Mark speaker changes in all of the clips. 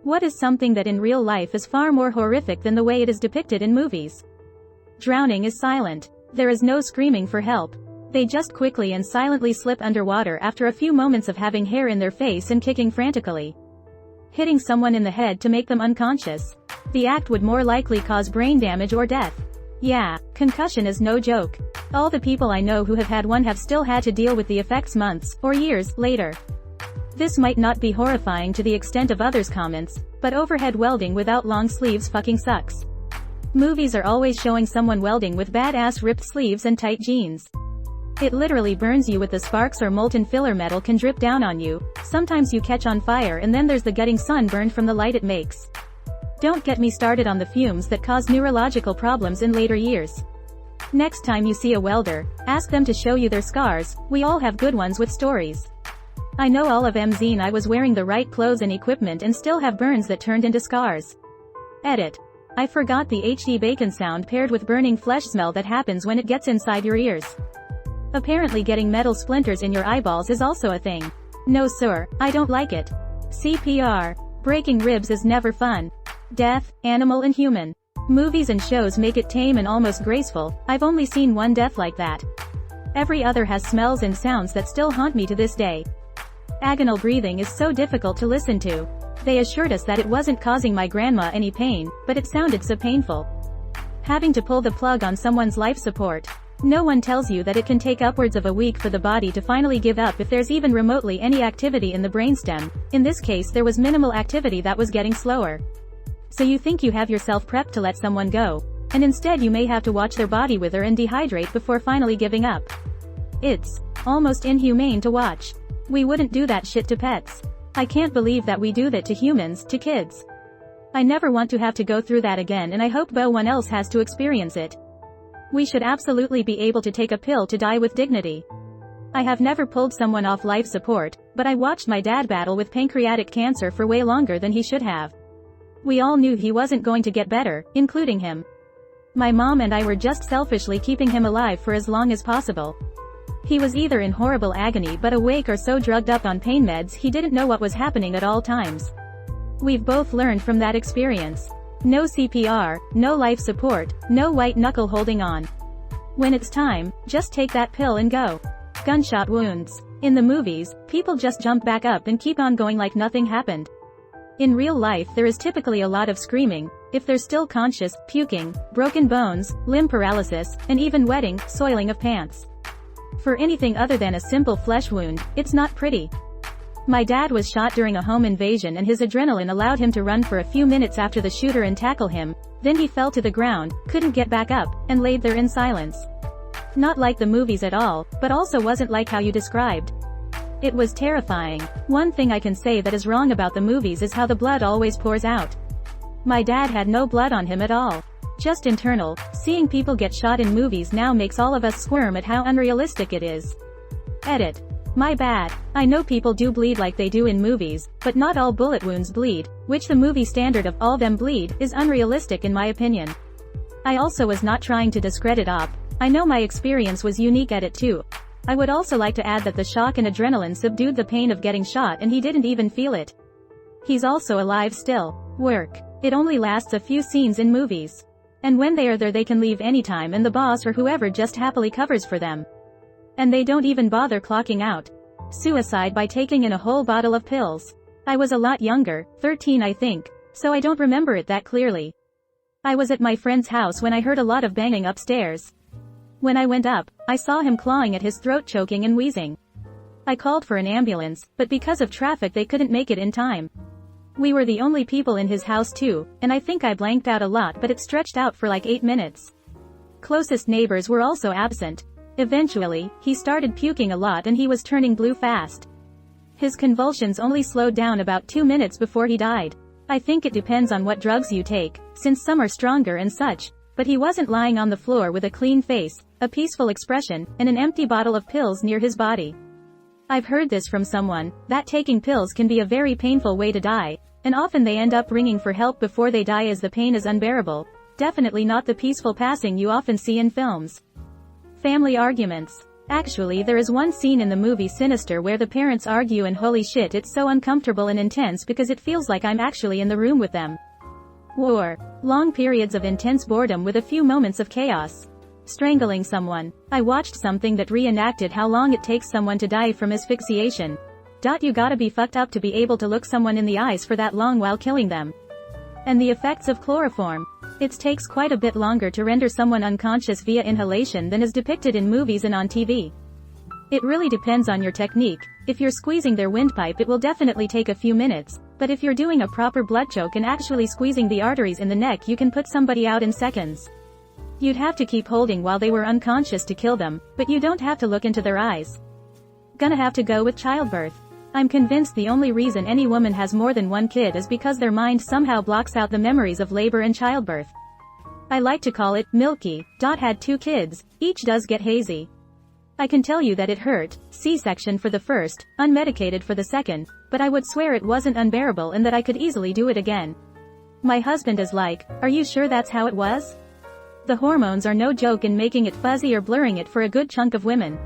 Speaker 1: What is something that in real life is far more horrific than the way it is depicted in movies? Drowning is silent. There is no screaming for help. They just quickly and silently slip underwater after a few moments of having hair in their face and kicking frantically. Hitting someone in the head to make them unconscious. The act would more likely cause brain damage or death. Yeah, concussion is no joke. All the people I know who have had one have still had to deal with the effects months, or years, later. This might not be horrifying to the extent of others' comments, but overhead welding without long sleeves fucking sucks. Movies are always showing someone welding with badass ripped sleeves and tight jeans. It literally burns you with the sparks, or molten filler metal can drip down on you, sometimes you catch on fire, and then there's the gutting sunburn from the light it makes. Don't get me started on the fumes that cause neurological problems in later years. Next time you see a welder, ask them to show you their scars. We all have good ones with stories. I know all of them seen I was wearing the right clothes and equipment and still have burns that turned into scars. Edit. I forgot the HD bacon sound paired with burning flesh smell that happens when it gets inside your ears. Apparently getting metal splinters in your eyeballs is also a thing. No sir, I don't like it. CPR. Breaking ribs is never fun. Death, animal and human. Movies and shows make it tame and almost graceful. I've only seen one death like that. Every other has smells and sounds that still haunt me to this day. Agonal breathing is so difficult to listen to. They assured us that it wasn't causing my grandma any pain, but it sounded so painful. Having to pull the plug on someone's life support. No one tells you that it can take upwards of a week for the body to finally give up if there's even remotely any activity in the brainstem. In this case there was minimal activity that was getting slower. So you think you have yourself prepped to let someone go, and instead you may have to watch their body wither and dehydrate before finally giving up. It's almost inhumane to watch. We wouldn't do that shit to pets. I can't believe that we do that to humans, to kids. I never want to have to go through that again, and I hope no one else has to experience it. We should absolutely be able to take a pill to die with dignity. I have never pulled someone off life support, but I watched my dad battle with pancreatic cancer for way longer than he should have. We all knew he wasn't going to get better, including him. My mom and I were just selfishly keeping him alive for as long as possible. He was either in horrible agony but awake, or so drugged up on pain meds he didn't know what was happening at all times. We've both learned from that experience. No CPR, no life support, no white knuckle holding on. When it's time, just take that pill and go. Gunshot wounds. In the movies, people just jump back up and keep on going like nothing happened. In real life there is typically a lot of screaming, if they're still conscious, puking, broken bones, limb paralysis, and even wetting, soiling of pants. For anything other than a simple flesh wound, it's not pretty. My dad was shot during a home invasion and his adrenaline allowed him to run for a few minutes after the shooter and tackle him, then he fell to the ground, couldn't get back up, and laid there in silence. Not like the movies at all, but also wasn't like how you described. It was terrifying. One thing I can say that is wrong about the movies is how the blood always pours out. My dad had no blood on him at all. Just internal. Seeing people get shot in movies now makes all of us squirm at how unrealistic it is. Edit. My bad. I know people do bleed like they do in movies, but not all bullet wounds bleed, which the movie standard of all them bleed is unrealistic in my opinion. I also was not trying to discredit Op. I know my experience was unique at it too. I would also like to add that the shock and adrenaline subdued the pain of getting shot and he didn't even feel it. He's also alive still. Work. It only lasts a few scenes in movies. And when they are there they can leave anytime and the boss or whoever just happily covers for them. And they don't even bother clocking out. Suicide by taking in a whole bottle of pills. I was a lot younger, 13 I think, so I don't remember it that clearly. I was at my friend's house when I heard a lot of banging upstairs. When I went up, I saw him clawing at his throat, choking and wheezing. I called for an ambulance, but because of traffic they couldn't make it in time. We were the only people in his house too, and I think I blanked out a lot, but it stretched out for like 8 minutes. Closest neighbors were also absent. Eventually, he started puking a lot and he was turning blue fast. His convulsions only slowed down about 2 minutes before he died. I think it depends on what drugs you take, since some are stronger and such, but he wasn't lying on the floor with a clean face, a peaceful expression, and an empty bottle of pills near his body. I've heard this from someone, that taking pills can be a very painful way to die, and often they end up ringing for help before they die as the pain is unbearable. Definitely not the peaceful passing you often see in films. Family arguments. Actually, there is one scene in the movie Sinister where the parents argue and holy shit, it's so uncomfortable and intense because it feels like I'm actually in the room with them. War. Long periods of intense boredom with a few moments of chaos. Strangling someone. I watched something that reenacted how long it takes someone to die from asphyxiation. You gotta be fucked up to be able to look someone in the eyes for that long while killing them. And the effects of chloroform. It takes quite a bit longer to render someone unconscious via inhalation than is depicted in movies and on TV. It really depends on your technique. If you're squeezing their windpipe, it will definitely take a few minutes, but if you're doing a proper blood choke and actually squeezing the arteries in the neck, you can put somebody out in seconds. You'd have to keep holding while they were unconscious to kill them, but you don't have to look into their eyes. Gonna have to go with childbirth. I'm convinced the only reason any woman has more than one kid is because their mind somehow blocks out the memories of labor and childbirth. I like to call it, Milky. Had 2 kids, each does get hazy. I can tell you that it hurt, C-section for the first, unmedicated for the second, but I would swear it wasn't unbearable and that I could easily do it again. My husband is like, are you sure that's how it was? The hormones are no joke in making it fuzzy or blurring it for a good chunk of women.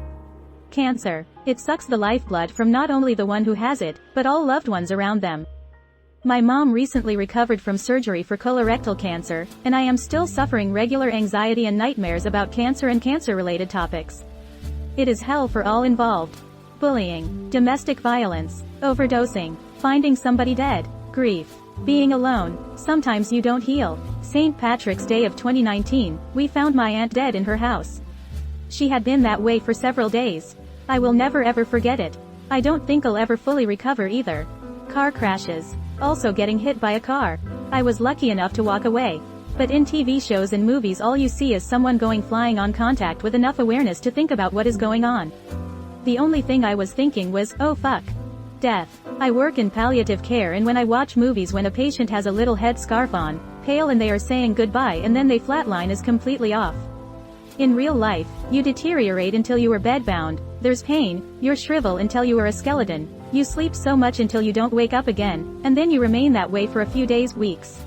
Speaker 1: Cancer. It sucks the lifeblood from not only the one who has it, but all loved ones around them. My mom recently recovered from surgery for colorectal cancer, and I am still suffering regular anxiety and nightmares about cancer and cancer-related topics. It is hell for all involved. Bullying, domestic violence, overdosing, finding somebody dead, grief, being alone, sometimes you don't heal. St. Patrick's Day of 2019, we found my aunt dead in her house. She had been that way for several days. I will never ever forget it. I don't think I'll ever fully recover either. Car crashes. Also getting hit by a car. I was lucky enough to walk away. But in TV shows and movies all you see is someone going flying on contact with enough awareness to think about what is going on. The only thing I was thinking was, oh fuck. Death. I work in palliative care, and when I watch movies when a patient has a little head scarf on, pale, and they are saying goodbye and then they flatline is completely off. In real life, you deteriorate until you are bedbound, there's pain, you shrivel until you are a skeleton, you sleep so much until you don't wake up again, and then you remain that way for a few days, weeks.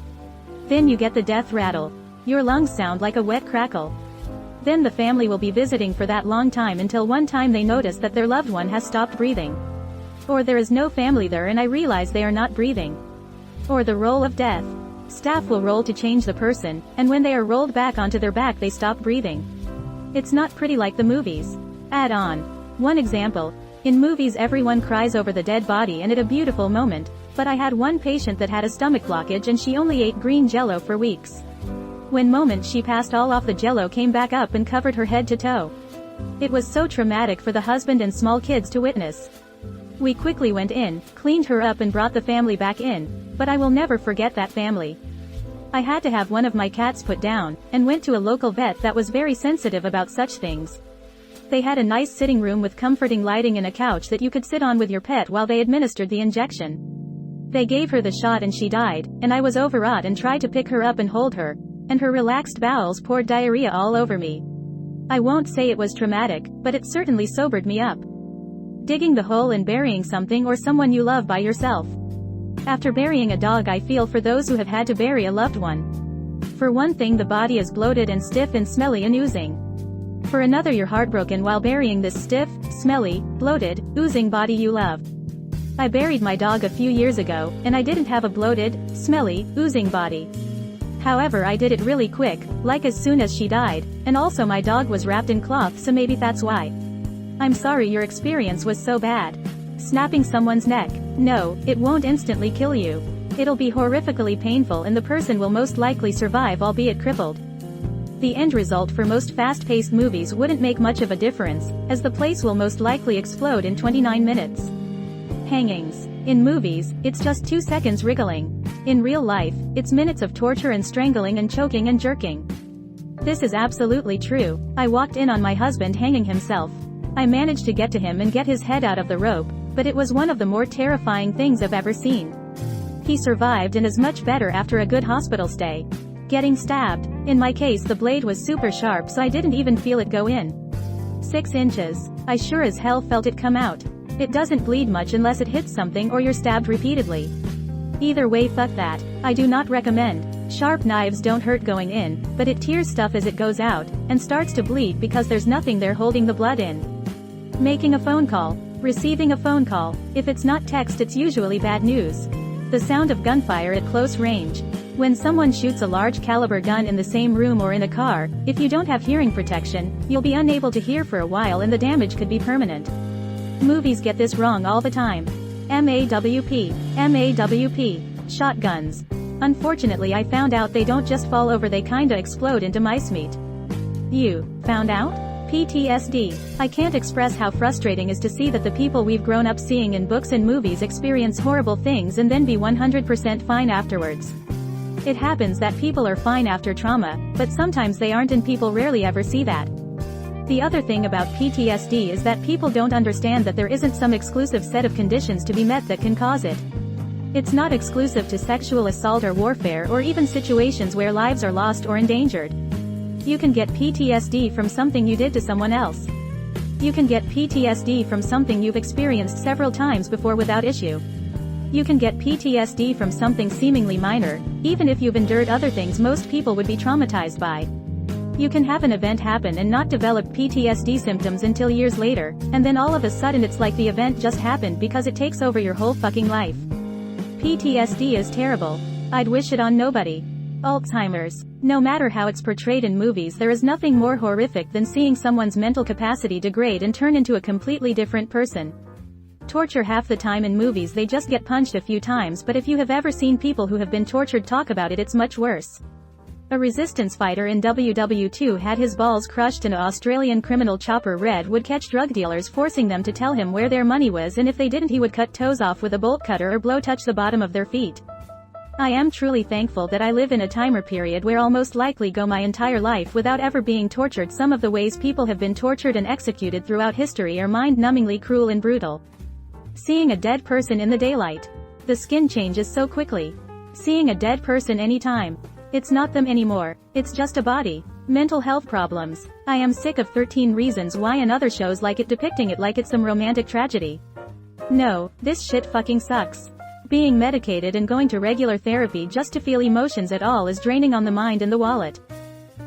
Speaker 1: Then you get the death rattle. Your lungs sound like a wet crackle. Then the family will be visiting for that long time until one time they notice that their loved one has stopped breathing. Or there is no family there and I realize they are not breathing. Or the roll of death. Staff will roll to change the person, and when they are rolled back onto their back they stop breathing. It's not pretty like the movies. Add on. One example. In movies everyone cries over the dead body and it's a beautiful moment, but I had one patient that had a stomach blockage and she only ate green jello for weeks. When moment she passed, all off the jello came back up and covered her head to toe. It was so traumatic for the husband and small kids to witness. We quickly went in, cleaned her up and brought the family back in, but I will never forget that family. I had to have one of my cats put down, and went to a local vet that was very sensitive about such things. They had a nice sitting room with comforting lighting and a couch that you could sit on with your pet while they administered the injection. They gave her the shot and she died, and I was overwrought and tried to pick her up and hold her, and her relaxed bowels poured diarrhea all over me. I won't say it was traumatic, but it certainly sobered me up. Digging the hole and burying something or someone you love by yourself. After burying a dog, I feel for those who have had to bury a loved one. For one thing, the body is bloated and stiff and smelly and oozing. For another, you're heartbroken while burying this stiff, smelly, bloated, oozing body you love. I buried my dog a few years ago, and I didn't have a bloated, smelly, oozing body. However, I did it really quick, like as soon as she died, and also my dog was wrapped in cloth, so maybe that's why. I'm sorry your experience was so bad. Snapping someone's neck. No, it won't instantly kill you. It'll be horrifically painful and the person will most likely survive, albeit crippled. The end result for most fast-paced movies wouldn't make much of a difference, as the place will most likely explode in 29 minutes. Hangings. In movies, it's just 2 seconds wriggling. In real life, it's minutes of torture and strangling and choking and jerking. This is absolutely true. I walked in on my husband hanging himself. I managed to get to him and get his head out of the rope, but it was one of the more terrifying things I've ever seen. He survived and is much better after a good hospital stay. Getting stabbed. In my case, the blade was super sharp, so I didn't even feel it go in. 6 inches. I sure as hell felt it come out. It doesn't bleed much unless it hits something or you're stabbed repeatedly. Either way, fuck that. I do not recommend. Sharp knives don't hurt going in, but it tears stuff as it goes out, and starts to bleed because there's nothing there holding the blood in. Making a phone call. Receiving a phone call. If it's not text, it's usually bad news. The sound of gunfire at close range. When someone shoots a large caliber gun in the same room or in a car, if you don't have hearing protection, you'll be unable to hear for a while and the damage could be permanent. Movies get this wrong all the time. MAWP. MAWP. Shotguns. Unfortunately, I found out they don't just fall over, they kinda explode into mice meat. You found out? PTSD. I can't express how frustrating it is to see that the people we've grown up seeing in books and movies experience horrible things and then be 100% fine afterwards. It happens that people are fine after trauma, but sometimes they aren't, and people rarely ever see that. The other thing about PTSD is that people don't understand that there isn't some exclusive set of conditions to be met that can cause it. It's not exclusive to sexual assault or warfare or even situations where lives are lost or endangered. You can get PTSD from something you did to someone else. You can get PTSD from something you've experienced several times before without issue. You can get PTSD from something seemingly minor, even if you've endured other things most people would be traumatized by. You can have an event happen and not develop PTSD symptoms until years later, and then all of a sudden it's like the event just happened because it takes over your whole fucking life. PTSD is terrible. I'd wish it on nobody. Alzheimer's. No matter how it's portrayed in movies, there is nothing more horrific than seeing someone's mental capacity degrade and turn into a completely different person. Torture. Half the time in movies they just get punched a few times, but if you have ever seen people who have been tortured talk about it, it's much worse. A resistance fighter in WW2 had his balls crushed, and an Australian criminal Chopper Red would catch drug dealers forcing them to tell him where their money was, and if they didn't he would cut toes off with a bolt cutter or touch the bottom of their feet. I am truly thankful that I live in a timer period where I'll most likely go my entire life without ever being tortured. Some of the ways people have been tortured and executed throughout history are mind-numbingly cruel and brutal. Seeing a dead person in the daylight. The skin changes so quickly. Seeing a dead person anytime. It's not them anymore. It's just a body. Mental health problems. I am sick of 13 Reasons Why and other shows like it depicting it like it's some romantic tragedy. No, this shit fucking sucks. Being medicated and going to regular therapy just to feel emotions at all is draining on the mind and the wallet.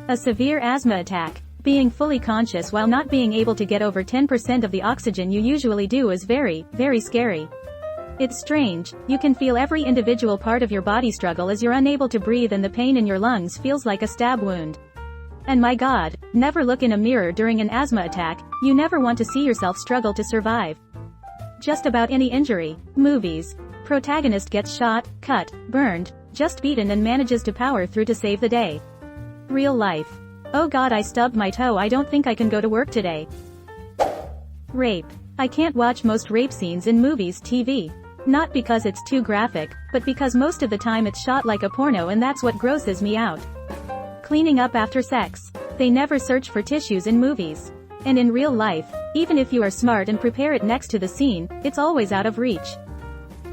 Speaker 1: A severe asthma attack. Being fully conscious while not being able to get over 10% of the oxygen you usually do is very, very scary. It's strange, you can feel every individual part of your body struggle as you're unable to breathe, and the pain in your lungs feels like a stab wound. And my God, never look in a mirror during an asthma attack. You never want to see yourself struggle to survive. Just about any injury. Movies. Protagonist gets shot, cut, burned, just beaten and manages to power through to save the day. Real life. Oh God, I stubbed my toe, I don't think I can go to work today. Rape. I can't watch most rape scenes in movies, TV. Not because it's too graphic, but because most of the time it's shot like a porno, and that's what grosses me out. Cleaning up after sex. They never search for tissues in movies. And in real life, even if you are smart and prepare it next to the scene, it's always out of reach.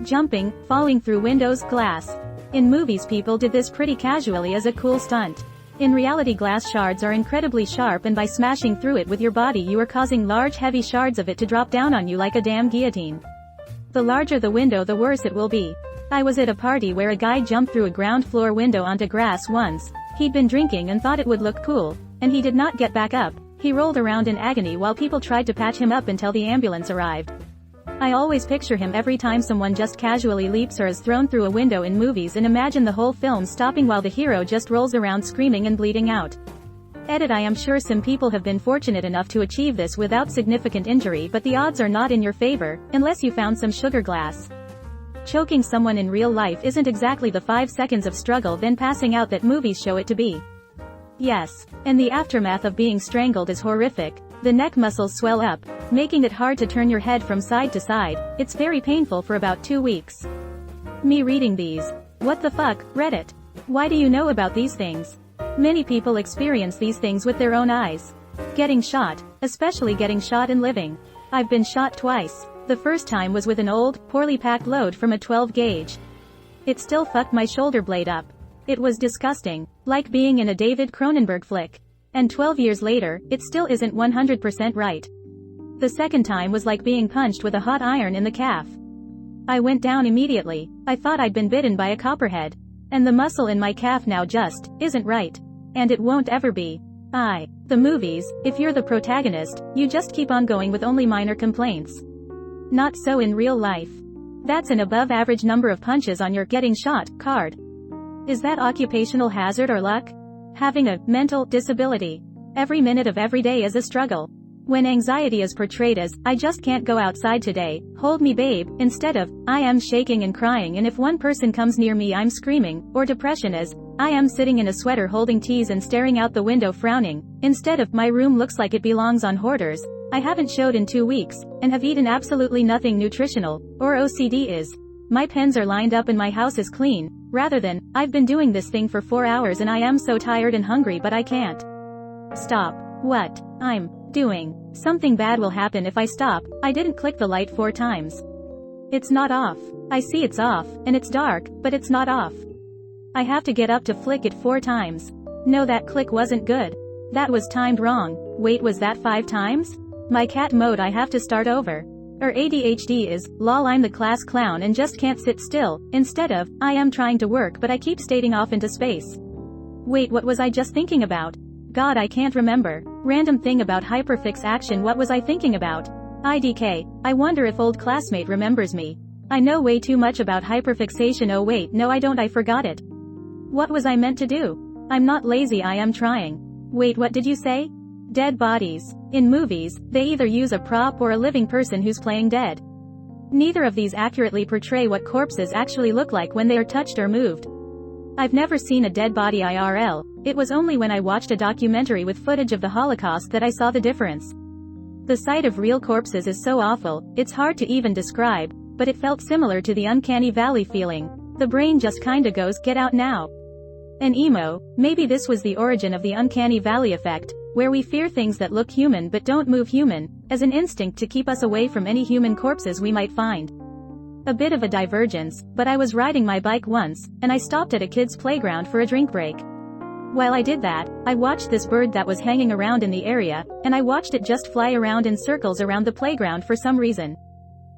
Speaker 1: Jumping, falling through windows, glass. In movies people did this pretty casually as a cool stunt. In reality, glass shards are incredibly sharp, and by smashing through it with your body you are causing large heavy shards of it to drop down on you like a damn guillotine. The larger the window the worse it will be. I was at a party where a guy jumped through a ground floor window onto grass once. He'd been drinking and thought it would look cool, and he did not get back up. He rolled around in agony while people tried to patch him up until the ambulance arrived. I always picture him every time someone just casually leaps or is thrown through a window in movies, and imagine the whole film stopping while the hero just rolls around screaming and bleeding out. Edit. I am sure some people have been fortunate enough to achieve this without significant injury, but the odds are not in your favor, unless you found some sugar glass. Choking someone in real life isn't exactly the 5 seconds of struggle then passing out that movies show it to be. Yes. And the aftermath of being strangled is horrific. The neck muscles swell up, making it hard to turn your head from side to side. It's very painful for about 2 weeks. Me reading these. What the fuck, Reddit? Why do you know about these things? Many people experience these things with their own eyes. Getting shot, especially getting shot and living. I've been shot twice. The first time was with an old, poorly packed load from a 12 gauge. It still fucked my shoulder blade up. It was disgusting, like being in a David Cronenberg flick. And 12 years later, it still isn't 100% right. The second time was like being punched with a hot iron in the calf. I went down immediately. I thought I'd been bitten by a copperhead. And the muscle in my calf now just isn't right. And it won't ever be. The movies, if you're the protagonist, you just keep on going with only minor complaints. Not so in real life. That's an above average number of punches on your getting shot card. Is that occupational hazard or luck? Having a mental disability. Every minute of every day is a struggle. When anxiety is portrayed as, I just can't go outside today, hold me babe, instead of, I am shaking and crying and if one person comes near me I'm screaming, or depression as, I am sitting in a sweater holding teas and staring out the window frowning, instead of, my room looks like it belongs on hoarders, I haven't showed in 2 weeks, and have eaten absolutely nothing nutritional, or OCD is, my pens are lined up and my house is clean, rather than, I've been doing this thing for 4 hours and I am so tired and hungry but I can't stop. What I'm doing. Something bad will happen if I stop. I didn't click the light 4 times. It's not off. I see it's off, and it's dark, but it's not off. I have to get up to flick it 4 times. No, that click wasn't good. That was timed wrong. Wait, was that 5 times? My cat mode, I have to start over. Or ADHD is, lol, I'm the class clown and just can't sit still, instead of, I am trying to work but I keep stating off into space. Wait, what was I just thinking about? God, I can't remember. Random thing about hyperfix action, what was I thinking about? IDK, I wonder if old classmate remembers me. I know way too much about hyperfixation. Oh wait, no I don't, I forgot it. What was I meant to do? I'm not lazy, I am trying. Wait, what did you say? Dead bodies. In movies, they either use a prop or a living person who's playing dead. Neither of these accurately portray what corpses actually look like when they are touched or moved. I've never seen a dead body IRL, it was only when I watched a documentary with footage of the Holocaust that I saw the difference. The sight of real corpses is so awful, it's hard to even describe, but it felt similar to the uncanny valley feeling. The brain just kinda goes, get out now. An emo, maybe this was the origin of the uncanny valley effect, where we fear things that look human but don't move human, as an instinct to keep us away from any human corpses we might find. A bit of a divergence, but I was riding my bike once, and I stopped at a kid's playground for a drink break. While I did that, I watched this bird that was hanging around in the area, and I watched it just fly around in circles around the playground for some reason.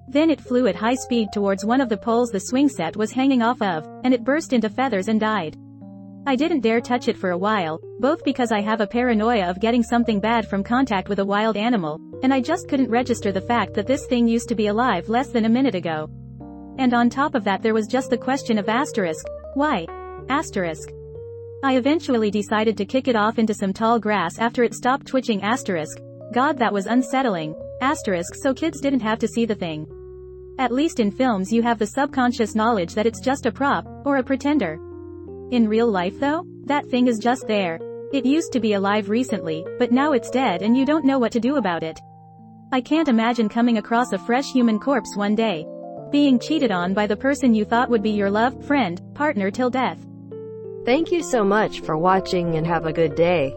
Speaker 1: Then it flew at high speed towards one of the poles the swing set was hanging off of, and it burst into feathers and died. I didn't dare touch it for a while, both because I have a paranoia of getting something bad from contact with a wild animal, and I just couldn't register the fact that this thing used to be alive less than a minute ago. And on top of that there was just the question of asterisk. Why? Asterisk. I eventually decided to kick it off into some tall grass after it stopped twitching asterisk. God, that was unsettling. Asterisk, so kids didn't have to see the thing. At least in films you have the subconscious knowledge that it's just a prop, or a pretender. In real life though, that thing is just there. It used to be alive recently, but now it's dead and you don't know what to do about it. I can't imagine coming across a fresh human corpse one day. Being cheated on by the person you thought would be your love, friend, partner till death.
Speaker 2: Thank you so much for watching and have a good day.